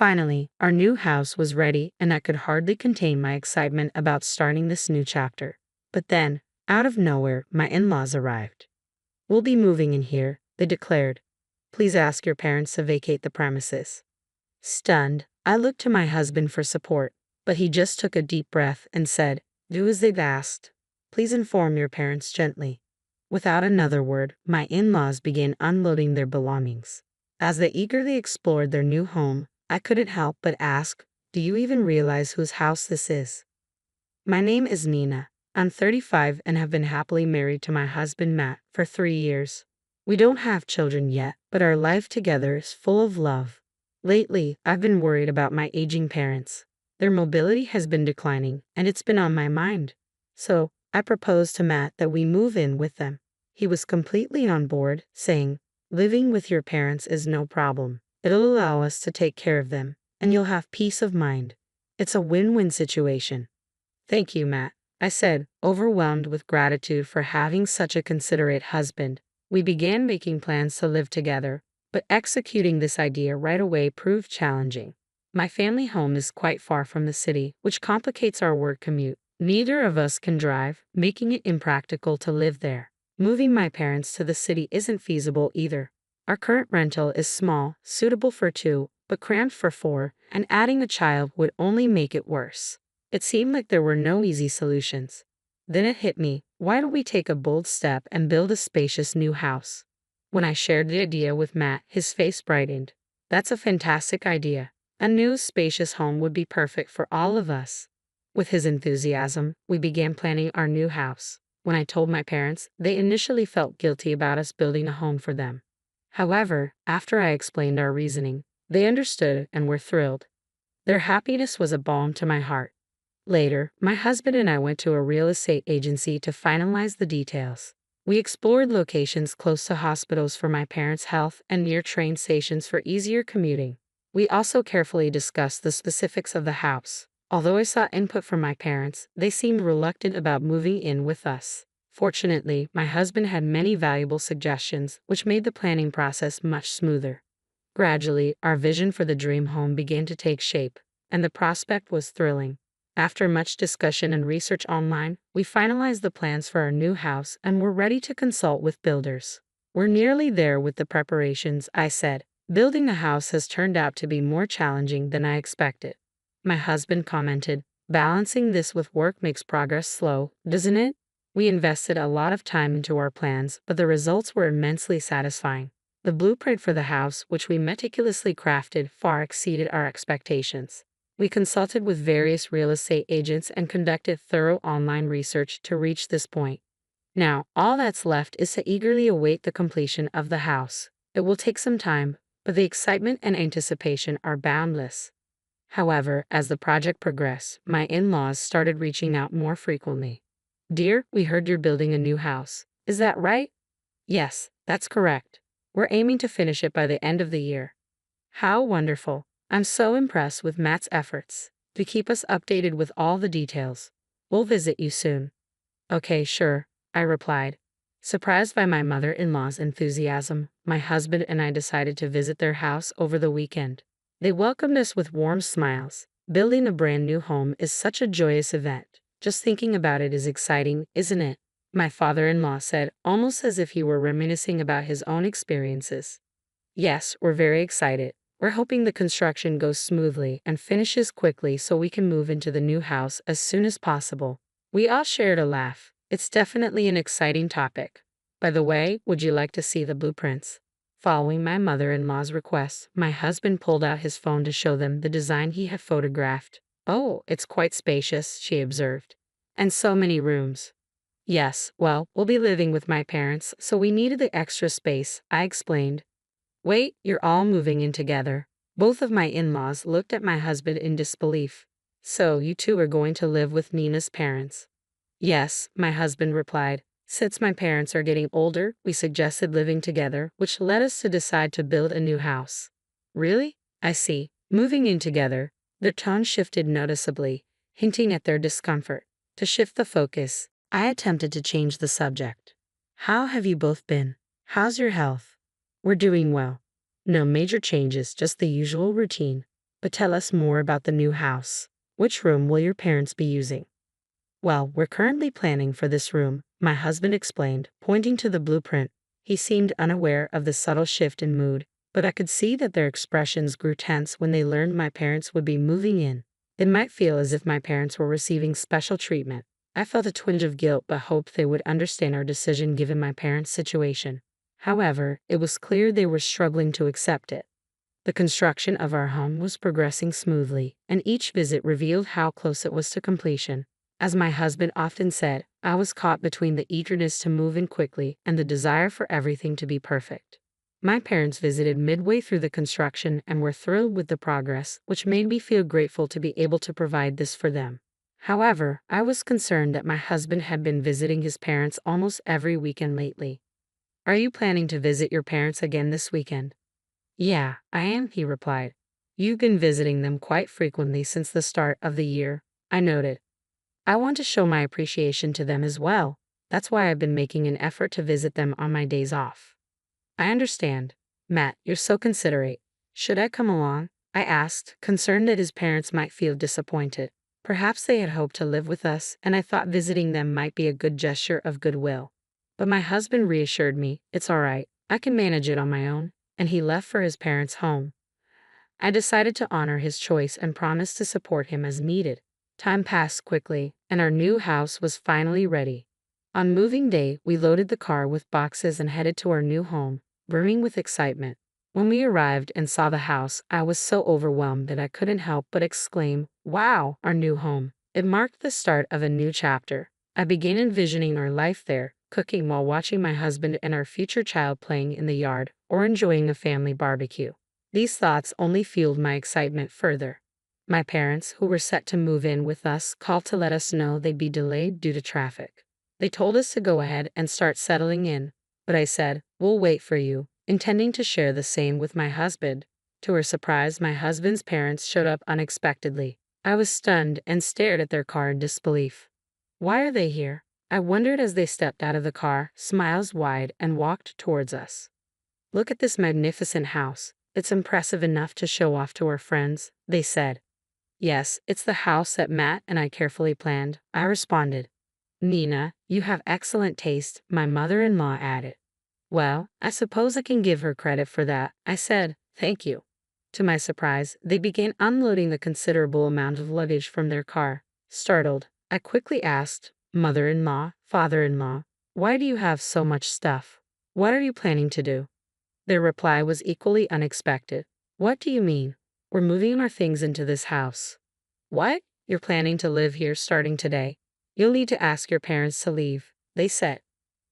Finally, our new house was ready and I could hardly contain my excitement about starting this new chapter. But then, out of nowhere, my in-laws arrived. "We'll be moving in here," they declared. "Please ask your parents to vacate the premises." Stunned, I looked to my husband for support, but he just took a deep breath and said, "Do as they've asked. Please inform your parents gently." Without another word, my in-laws began unloading their belongings. As they eagerly explored their new home, I couldn't help but ask, "Do you even realize whose house this is?" "My name is Nina. I'm 35 and have been happily married to my husband Matt for 3 years. We don't have children yet, but our life together is full of love. Lately, I've been worried about my aging parents. Their mobility has been declining, and it's been on my mind. So, I proposed to Matt that we move in with them. He was completely on board, saying, 'Living with your parents is no problem. It'll allow us to take care of them, and you'll have peace of mind. It's a win-win situation.'" "Thank you, Matt," I said, overwhelmed with gratitude for having such a considerate husband. We began making plans to live together, but executing this idea right away proved challenging. My family home is quite far from the city, which complicates our work commute. Neither of us can drive, making it impractical to live there. Moving my parents to the city isn't feasible either. Our current rental is small, suitable for 2, but cramped for 4, and adding a child would only make it worse. It seemed like there were no easy solutions. Then it hit me, why don't we take a bold step and build a spacious new house? When I shared the idea with Matt, his face brightened. "That's a fantastic idea. A new spacious home would be perfect for all of us." With his enthusiasm, we began planning our new house. When I told my parents, they initially felt guilty about us building a home for them. However, after I explained our reasoning, they understood and were thrilled. Their happiness was a balm to my heart. Later, my husband and I went to a real estate agency to finalize the details. We explored locations close to hospitals for my parents' health and near train stations for easier commuting. We also carefully discussed the specifics of the house. Although I sought input from my parents, they seemed reluctant about moving in with us. Fortunately, my husband had many valuable suggestions, which made the planning process much smoother. Gradually, our vision for the dream home began to take shape, and the prospect was thrilling. After much discussion and research online, we finalized the plans for our new house and were ready to consult with builders. "We're nearly there with the preparations," I said. "Building a house has turned out to be more challenging than I expected." My husband commented, "Balancing this with work makes progress slow, doesn't it?" We invested a lot of time into our plans, but the results were immensely satisfying. The blueprint for the house, which we meticulously crafted, far exceeded our expectations. We consulted with various real estate agents and conducted thorough online research to reach this point. Now, all that's left is to eagerly await the completion of the house. It will take some time, but the excitement and anticipation are boundless. However, as the project progressed, my in-laws started reaching out more frequently. "Dear, we heard you're building a new house. Is that right?" "Yes, that's correct. We're aiming to finish it by the end of the year." "How wonderful. I'm so impressed with Matt's efforts. To keep us updated with all the details. We'll visit you soon." "Okay, sure," I replied. Surprised by my mother-in-law's enthusiasm, my husband and I decided to visit their house over the weekend. They welcomed us with warm smiles. Building a brand new home is such a joyous event. Just thinking about it is exciting, isn't it? My father-in-law said, almost as if he were reminiscing about his own experiences. "Yes, we're very excited. We're hoping the construction goes smoothly and finishes quickly so we can move into the new house as soon as possible." We all shared a laugh. It's definitely an exciting topic. By the way, would you like to see the blueprints? Following my mother-in-law's request, my husband pulled out his phone to show them the design he had photographed. "Oh, it's quite spacious," she observed. "And so many rooms." "Yes, well, we'll be living with my parents, so we needed the extra space," I explained. "Wait, you're all moving in together?" Both of my in-laws looked at my husband in disbelief. "So you two are going to live with Nina's parents?" "Yes," my husband replied. "Since my parents are getting older, we suggested living together, which led us to decide to build a new house." "Really? I see. Moving in together." Their tone shifted noticeably, hinting at their discomfort. To shift the focus, I attempted to change the subject. "How have you both been? How's your health?" "We're doing well. No major changes, just the usual routine." But tell us more about the new house. Which room will your parents be using? Well, we're currently planning for this room, my husband explained, pointing to the blueprint. He seemed unaware of the subtle shift in mood, but I could see that their expressions grew tense when they learned my parents would be moving in. It might feel as if my parents were receiving special treatment. I felt a twinge of guilt but hoped they would understand our decision given my parents' situation. However, it was clear they were struggling to accept it. The construction of our home was progressing smoothly, and each visit revealed how close it was to completion. As my husband often said, I was caught between the eagerness to move in quickly and the desire for everything to be perfect. My parents visited midway through the construction and were thrilled with the progress, which made me feel grateful to be able to provide this for them. However, I was concerned that my husband had been visiting his parents almost every weekend lately. Are you planning to visit your parents again this weekend? Yeah, I am, he replied. You've been visiting them quite frequently since the start of the year, I noted. I want to show my appreciation to them as well. That's why I've been making an effort to visit them on my days off. I understand. Matt, you're so considerate. Should I come along? I asked, concerned that his parents might feel disappointed. Perhaps they had hoped to live with us, and I thought visiting them might be a good gesture of goodwill. But my husband reassured me, it's all right, I can manage it on my own, and he left for his parents' home. I decided to honor his choice and promised to support him as needed. Time passed quickly, and our new house was finally ready. On moving day, we loaded the car with boxes and headed to our new home, brimming with excitement. When we arrived and saw the house, I was so overwhelmed that I couldn't help but exclaim, "Wow, our new home." It marked the start of a new chapter. I began envisioning our life there, cooking while watching my husband and our future child playing in the yard or enjoying a family barbecue. These thoughts only fueled my excitement further. My parents, who were set to move in with us, called to let us know they'd be delayed due to traffic. They told us to go ahead and start settling in, but I said, "We'll wait for you," intending to share the same with my husband. To our surprise, my husband's parents showed up unexpectedly. I was stunned and stared at their car in disbelief. Why are they here? I wondered as they stepped out of the car, smiles wide, and walked towards us. Look at this magnificent house. It's impressive enough to show off to our friends, they said. Yes, it's the house that Matt and I carefully planned, I responded. Nina, you have excellent taste, my mother-in-law added. Well, I suppose I can give her credit for that, I said, thank you. To my surprise, they began unloading the considerable amount of luggage from their car. Startled, I quickly asked, mother-in-law, father-in-law, why do you have so much stuff? What are you planning to do? Their reply was equally unexpected. What do you mean? We're moving our things into this house. What? You're planning to live here starting today? You'll need to ask your parents to leave, they said.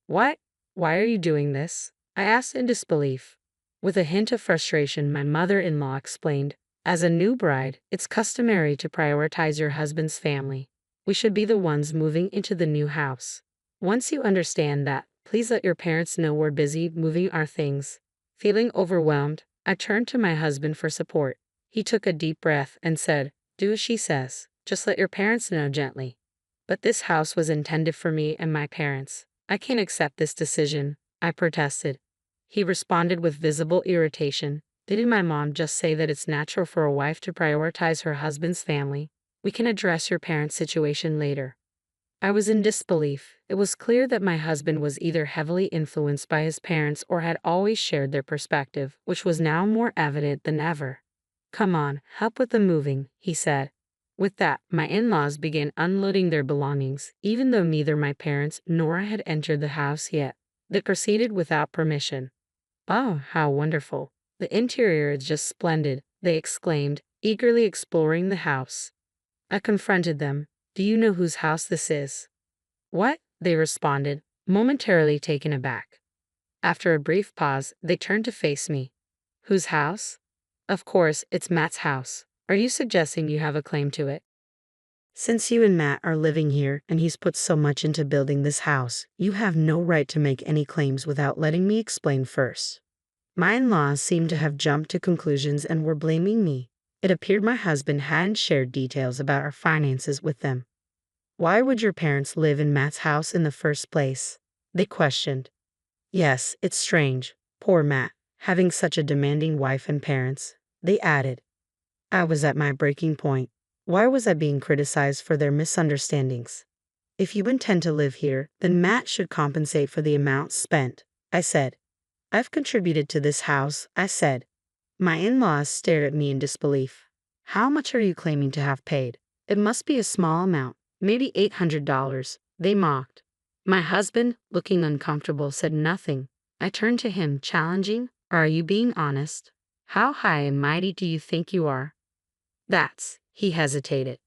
What? Why are you doing this? I asked in disbelief. With a hint of frustration, my mother-in-law explained, as a new bride, it's customary to prioritize your husband's family. We should be the ones moving into the new house. Once you understand that, please let your parents know we're busy moving our things. Feeling overwhelmed, I turned to my husband for support. He took a deep breath and said, do as she says, just let your parents know gently. But this house was intended for me and my parents. I can't accept this decision, I protested. He responded with visible irritation. Didn't my mom just say that it's natural for a wife to prioritize her husband's family? We can address your parents' situation later. I was in disbelief. It was clear that my husband was either heavily influenced by his parents or had always shared their perspective, which was now more evident than ever. Come on, help with the moving, he said. With that, my in-laws began unloading their belongings, even though neither my parents nor I had entered the house yet. They proceeded without permission. Oh, how wonderful. The interior is just splendid, they exclaimed, eagerly exploring the house. I confronted them. Do you know whose house this is? What? They responded, momentarily taken aback. After a brief pause, they turned to face me. Whose house? Of course, it's Matt's house. Are you suggesting you have a claim to it? Since you and Matt are living here and he's put so much into building this house, you have no right to make any claims without letting me explain first. My in-laws seemed to have jumped to conclusions and were blaming me. It appeared my husband hadn't shared details about our finances with them. Why would your parents live in Matt's house in the first place? They questioned. Yes, it's strange. Poor Matt, having such a demanding wife and parents, they added. I was at my breaking point. Why was I being criticized for their misunderstandings? If you intend to live here, then Matt should compensate for the amount spent, I said. I've contributed to this house, I said. My in-laws stared at me in disbelief. How much are you claiming to have paid? It must be a small amount, maybe $800, they mocked. My husband, looking uncomfortable, said nothing. I turned to him, challenging, Are you being honest? How high and mighty do you think you are? He hesitated.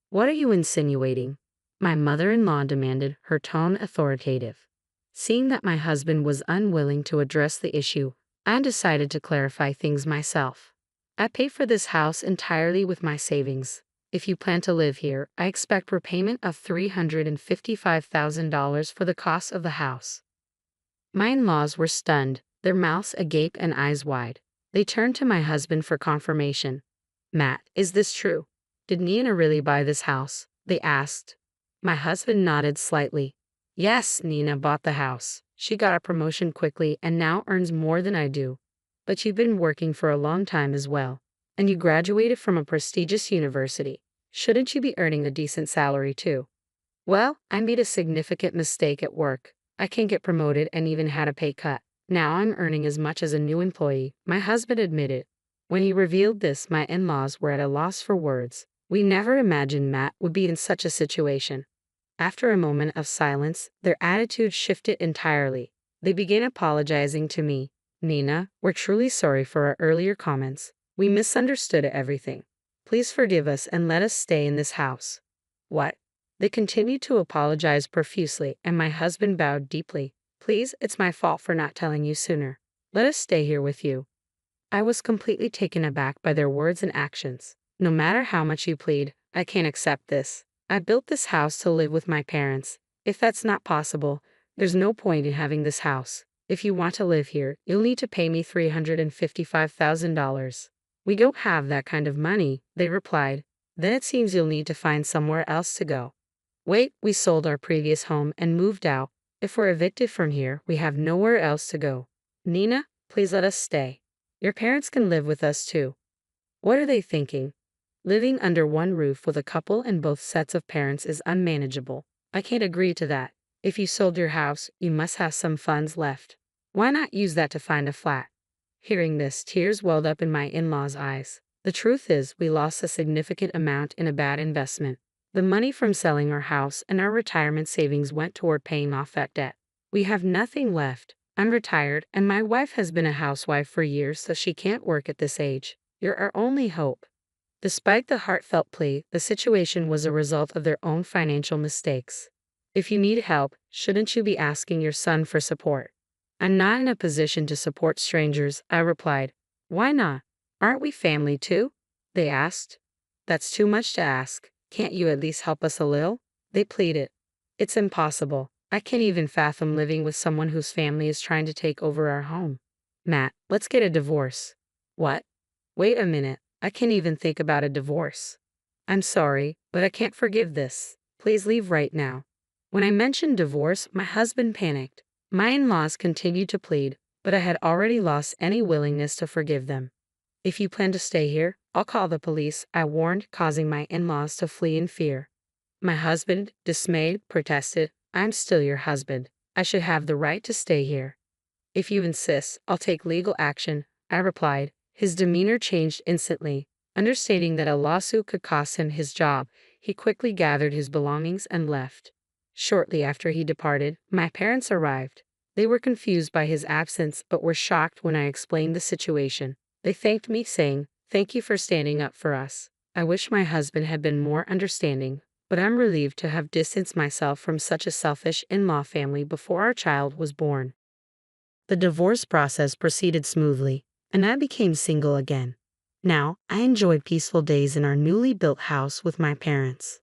What are you insinuating? My mother-in-law demanded, her tone authoritative. Seeing that my husband was unwilling to address the issue, I decided to clarify things myself. I pay for this house entirely with my savings. If you plan to live here, I expect repayment of $355,000 for the cost of the house. My in-laws were stunned, their mouths agape and eyes wide. They turned to my husband for confirmation. Matt, is this true? Did Nina really buy this house? They asked. My husband nodded slightly. Yes, Nina bought the house. She got a promotion quickly and now earns more than I do. But you've been working for a long time as well. And you graduated from a prestigious university. Shouldn't you be earning a decent salary too? Well, I made a significant mistake at work. I can't get promoted and even had a pay cut. Now I'm earning as much as a new employee, my husband admitted. When he revealed this, my in-laws were at a loss for words. We never imagined Matt would be in such a situation. After a moment of silence, their attitude shifted entirely. They began apologizing to me. Nina, we're truly sorry for our earlier comments. We misunderstood everything. Please forgive us and let us stay in this house. What? They continued to apologize profusely, and my husband bowed deeply. Please, it's my fault for not telling you sooner. Let us stay here with you. I was completely taken aback by their words and actions. No matter how much you plead, I can't accept this. I built this house to live with my parents. If that's not possible, there's no point in having this house. If you want to live here, you'll need to pay me $355,000. We don't have that kind of money, they replied. Then it seems you'll need to find somewhere else to go. Wait, we sold our previous home and moved out. If we're evicted from here, we have nowhere else to go. Nina, please let us stay. Your parents can live with us too. What are they thinking? Living under one roof with a couple and both sets of parents is unmanageable. I can't agree to that. If you sold your house, you must have some funds left. Why not use that to find a flat? Hearing this, tears welled up in my in-laws' eyes. The truth is, we lost a significant amount in a bad investment. The money from selling our house and our retirement savings went toward paying off that debt. We have nothing left. I'm retired, and my wife has been a housewife for years, so she can't work at this age. You're our only hope. Despite the heartfelt plea, the situation was a result of their own financial mistakes. If you need help, shouldn't you be asking your son for support? I'm not in a position to support strangers, I replied. Why not? Aren't we family too? They asked. That's too much to ask. Can't you at least help us a little? They pleaded. It's impossible. I can't even fathom living with someone whose family is trying to take over our home. Matt, let's get a divorce. What? Wait a minute. I can't even think about a divorce. I'm sorry, but I can't forgive this. Please leave right now. When I mentioned divorce, my husband panicked. My in-laws continued to plead, but I had already lost any willingness to forgive them. If you plan to stay here, I'll call the police, I warned, causing my in-laws to flee in fear. My husband, dismayed, protested, I'm still your husband. I should have the right to stay here. If you insist, I'll take legal action, I replied. His demeanor changed instantly. Understanding that a lawsuit could cost him his job, he quickly gathered his belongings and left. Shortly after he departed, my parents arrived. They were confused by his absence but were shocked when I explained the situation. They thanked me, saying, "Thank you for standing up for us. I wish my husband had been more understanding, but I'm relieved to have distanced myself from such a selfish in-law family before our child was born." The divorce process proceeded smoothly, and I became single again. Now, I enjoyed peaceful days in our newly built house with my parents.